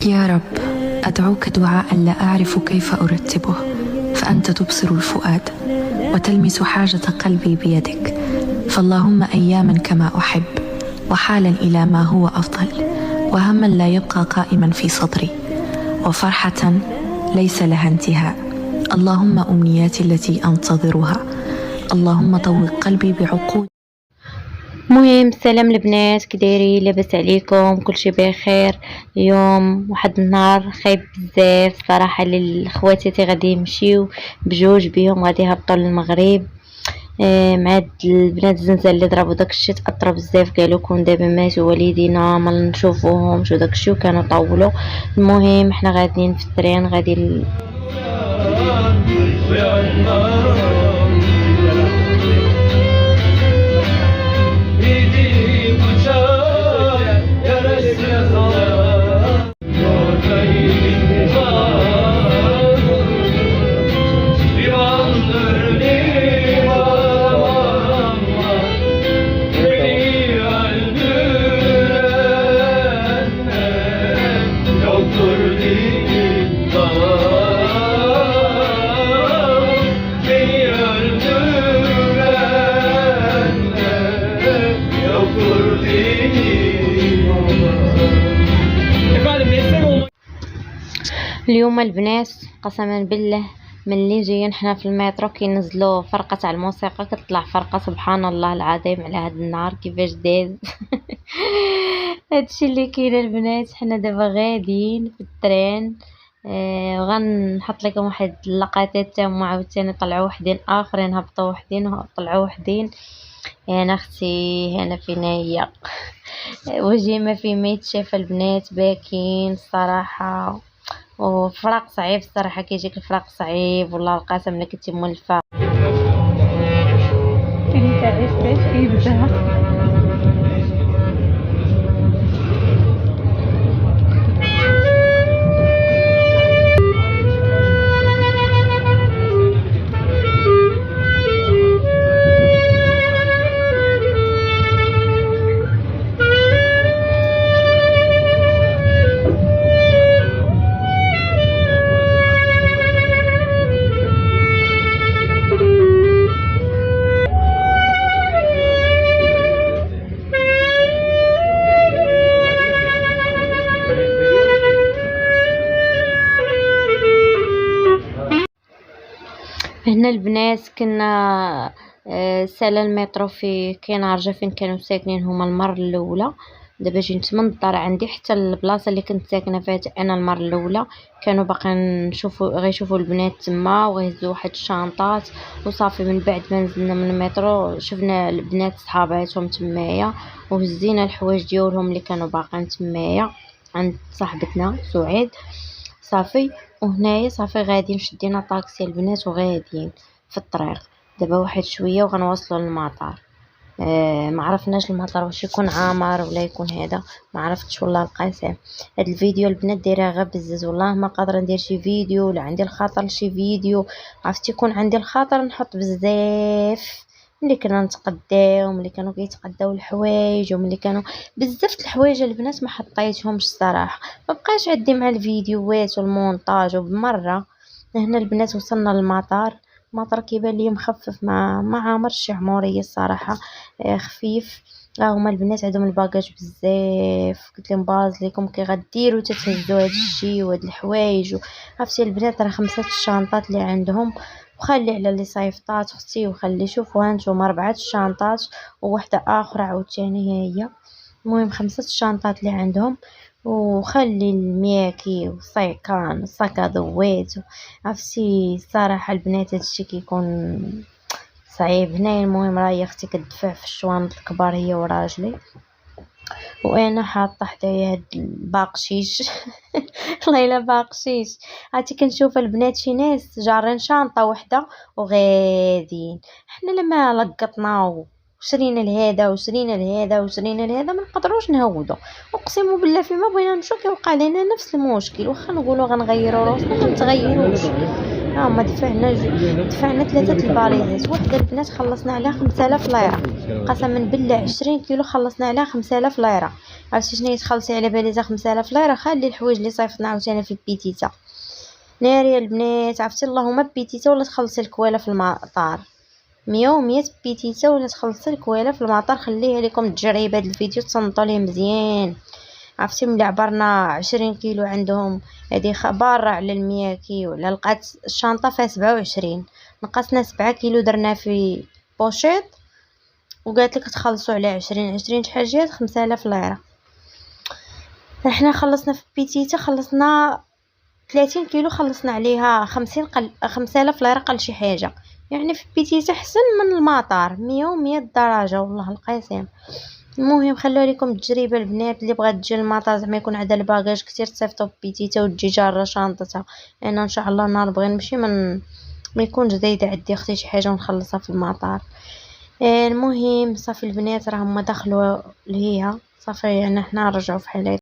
يا رب، أدعوك دعاء لا أعرف كيف أرتبه، فأنت تبصر الفؤاد وتلمس حاجة قلبي بيدك. فاللهم أياما كما أحب، وحالا إلى ما هو أفضل، وهما لا يبقى قائما في صدري، وفرحة ليس لها انتهاء. اللهم أمنياتي التي أنتظرها، اللهم طوق قلبي بعقود. مهم سلام البنات، كدايرين؟ لاباس عليكم؟ كلشي بخير؟ اليوم واحد النهار خايب بزاف صراحه. للخواتاتي غادي يمشيو بجوج بيهم، غادي يهبطوا للمغرب مع هاد البنات الزنزال اللي ضربوا داكشي. تاثروا بزاف، قالوا كون دابا ماتوا والدينا ما نشوفوهمش وداكشي، وكانوا طولوا. المهم حنا غاديين في الترين غادي اليوم البنات قسما بالله ملي جايين حنا في المترو كينزلوا فرقه تاع الموسيقى، كتطلع فرقه سبحان الله العظيم على هذا النهار كيفاش داز. هادشي اللي كاين البنات. حنا دابا غاديين في الترين وغنحط لكم واحد اللقطات تاعهم عاوتاني. طلعوا وحدين اخرين، هبطوا وحدين وطلعوا وحدين. انا اختي هنا فينا هي وجهي ما في ما يتشاف البنات، باكين الصراحه. وفراق صعيب الصراحه، كيجيك الفراق صعيب والله القسم الا كنتي مولفه. انت عرفتي كيبدا هنا البنات. كنا سالا المترو في كينارجا فين كانوا ساكنين هما المره الاولى. دابا جيت من الدار عندي حتى البلاصه اللي كنت ساكنه فيها انا المره الاولى. كانوا باقي غيشوفوا البنات تما وغيهزوا واحد الشنطات وصافي. من بعد ما نزلنا من المترو شفنا البنات صحاباتهم تمايا وهزينا الحوايج ديالهم اللي كانوا باقين تمايا عند صاحبتنا سعيد صافي. وهنايا صافي غاديين شدينا طاكسي البنات وغاديين في الطريق. دابا واحد شويه وغنوصلوا للمطار. ما عرفناش المطار واش يكون عامر ولا يكون هذا، ما عرفتش والله القاسم. هاد الفيديو البنات دايره غير بزز، والله ما قادره ندير شي فيديو ولا عندي الخاطر لشي فيديو. عرفتي يكون عندي الخاطر نحط بزاف ملي كنا نتقداو، ملي كانوا كيتقداو الحوايج، وملي كانوا بزاف الحوايج البنات ما حطيتهمش الصراحه. ما بقاش عندي مع الفيديوهات والمونتاج. وبمره هنا البنات وصلنا للمطار. المطار كيبان لي مخفف، ما عامرش شي عموريه الصراحه. خفيف. هما البنات عندهم الباجاج بزاف. قلت لهم باز ليكم كي غديروا تتهزوا هذا الشيء وهاد الحوايج. عرفتي البنات راه 5 الشنطات اللي عندهم، وخلي على اللي صيفطات اختي وخلي. شوفوا هانتوما 4 الشنطات وواحده اخرى عاوتاني هي. المهم 5 الشنطات اللي عندهم، وخلي المياكي وصيكان وصكادوات. عرفتي الصراحه البنات هادشي كيكون صعيب هنايا. المهم راهي اختي كتدفع في الشوانط الكبار هي وراجلي، وانا حاطه حدايا هاد الباقشيش. والله الا باقشيش. عرفتي كنشوف البنات شي ناس جارين شنطه وحده وغاديين، حنا لما لقطنا وشرينا لهذا وشرينا لهذا وشرينا لهذا، ما نقدروش نهودو. اقسم بالله فيما بغينا نمشيو كيوقع لنا نفس المشكل، واخا نقولوا غنغيروا راسنا ما نتغيروش. هما دفعنا 3 الباليزات. واحده البنات خلصنا عليها 5000 ليره، قسما بالله 20 كيلو خلصنا عليها 5000 ليره. عرفتي شنو تخلصي على باليزه 5000 ليره؟ خلي الحوايج اللي صيفطنا عاوتاني في البيتيتا ناري البنات. عرفتي اللهم بيتيتا ولا تخلصي الكواله في المطار، 100 بيتيتا ولا تخلصي الكواله في المطار. خليها لكم تجري بهذا الفيديو تصنتوا ليه مزيان. عرفتي ملي عبرنا 20 كيلو عندهم هذه بارة على 100 كيلو، على لقات الشنطه فيها 27، نقصنا 7 كيلو درنا في بوشيط، وقالت لك تخلصوا على 20 شحال جات 5000 ليره. احنا خلصنا في بيتيتا خلصنا 30 كيلو خلصنا عليها 5000 ليره قل شي حاجه. يعني في بيتيتا احسن من المطار 100 درجه والله القاسم. المهم خلوها لكم التجربه البنات، اللي بغات تجي للمطار زعما يكون عندها الباجاج كثير تصيفطوا ببيتيتا وتجي جاره شنطتها. انا ان شاء الله نهار بغي نمشي ما يكونش زايده عندي اختي شي حاجه ونخلصها في المطار. المهم صافي البنات راهم دخلوا لهيها صافي، يعني حنا نرجعوا في حالاتنا.